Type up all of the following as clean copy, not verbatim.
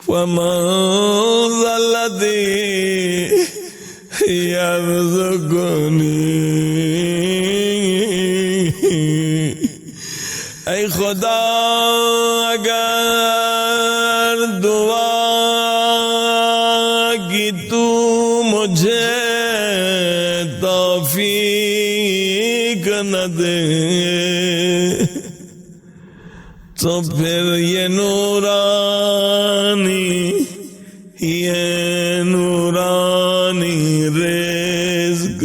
فمن ذا الذی یرزقنی، اے خدا اگر دعا کی تو مجھے توفیق نہ دے تو پھر یہ نورانی رزق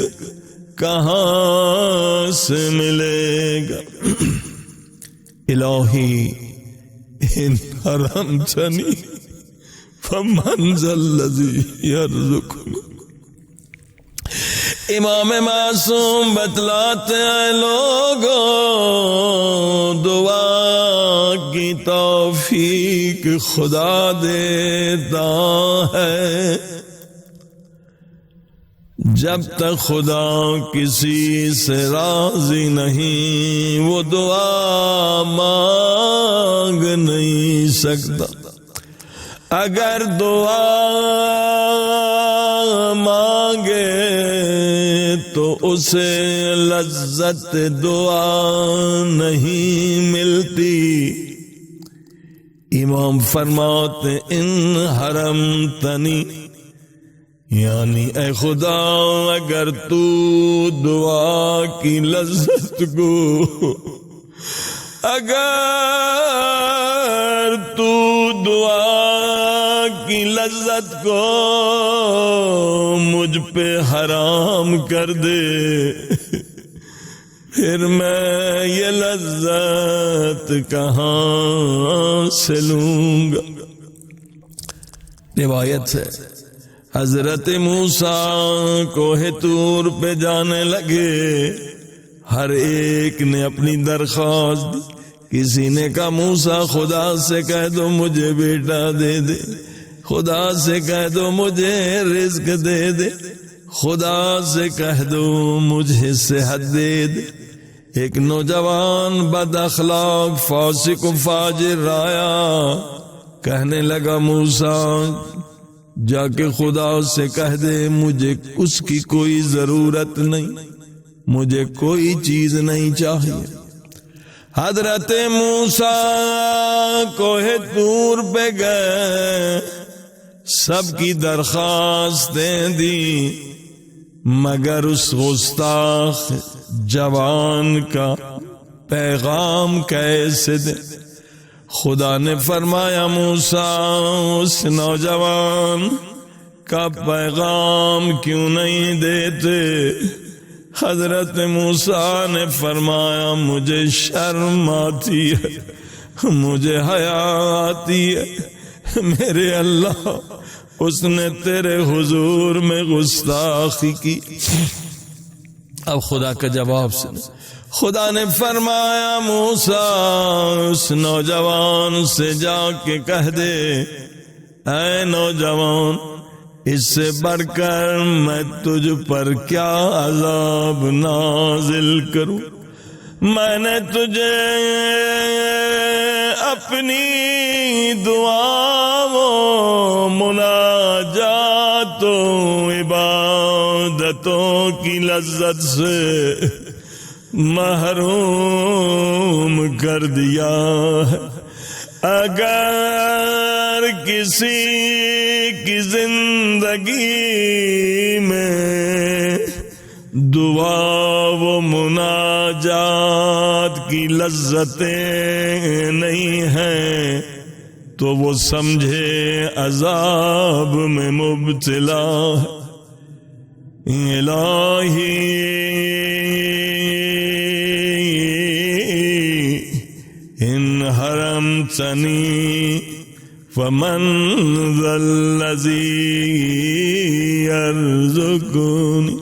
کہاں سے ملے گا؟ الہی ان حرمتنی فمن ذا الذی یرزقنی۔ امام معصوم بتلاتے ہیں لوگوں، دعا کی توفیق خدا دیتا ہے، جب تک خدا کسی سے راضی نہیں وہ دعا مانگ نہیں سکتا۔ اگر دعا مانگے تو اسے لذت دعا نہیں ملتی۔ امام فرماتے ان حرمتنی، یعنی اے خدا اگر تو دعا کی لذت کو، اگر تو دعا کی لذت کو مجھ پہ حرام کر دے، پھر میں یہ لذت کہاں سے لوں گا؟ روایت ہے حضرت موسیٰ کوہ طور پہ جانے لگے، ہر ایک نے اپنی درخواست دی۔ کسی نے کہا موسیٰ خدا سے کہہ دو مجھے بیٹا دے دے، خدا سے کہہ دو مجھے رزق دے دے، خدا سے کہہ دو مجھے صحت دے دے۔ ایک نوجوان بد اخلاق فاسق و فاجر آیا، کہنے لگا موسیٰ جا کے خدا سے کہہ دے مجھے اس کی کوئی ضرورت نہیں، مجھے کوئی چیز نہیں چاہیے۔ حضرت موسیٰ کوہ طور پہ گئے، سب کی درخواستیں دی، مگر اس گستاخ جوان کا پیغام کیسے دے؟ خدا نے فرمایا موسیٰ اس نوجوان کا پیغام کیوں نہیں دیتے؟ حضرت موسیٰ نے فرمایا مجھے شرم آتی ہے، مجھے حیا آتی ہے، میرے اللہ اس نے تیرے حضور میں گستاخی کی۔ اب خدا کا جواب سنے، خدا نے فرمایا موسیٰ اس نوجوان سے جا کے کہہ دے اے نوجوان اس سے بڑھ کر میں تجھ پر کیا عذاب نازل کروں؟ میں نے تجھے اپنی دعاؤں مناجاتوں عبادتوں کی لذت سے محروم کر دیا ہے۔ اگر کسی کی زندگی میں دعا و مناجات کی لذتیں نہیں ہیں تو وہ سمجھے عذاب میں مبتلا ہے۔ الہی ان حرمتنی فمن ذا الذی یرزقنی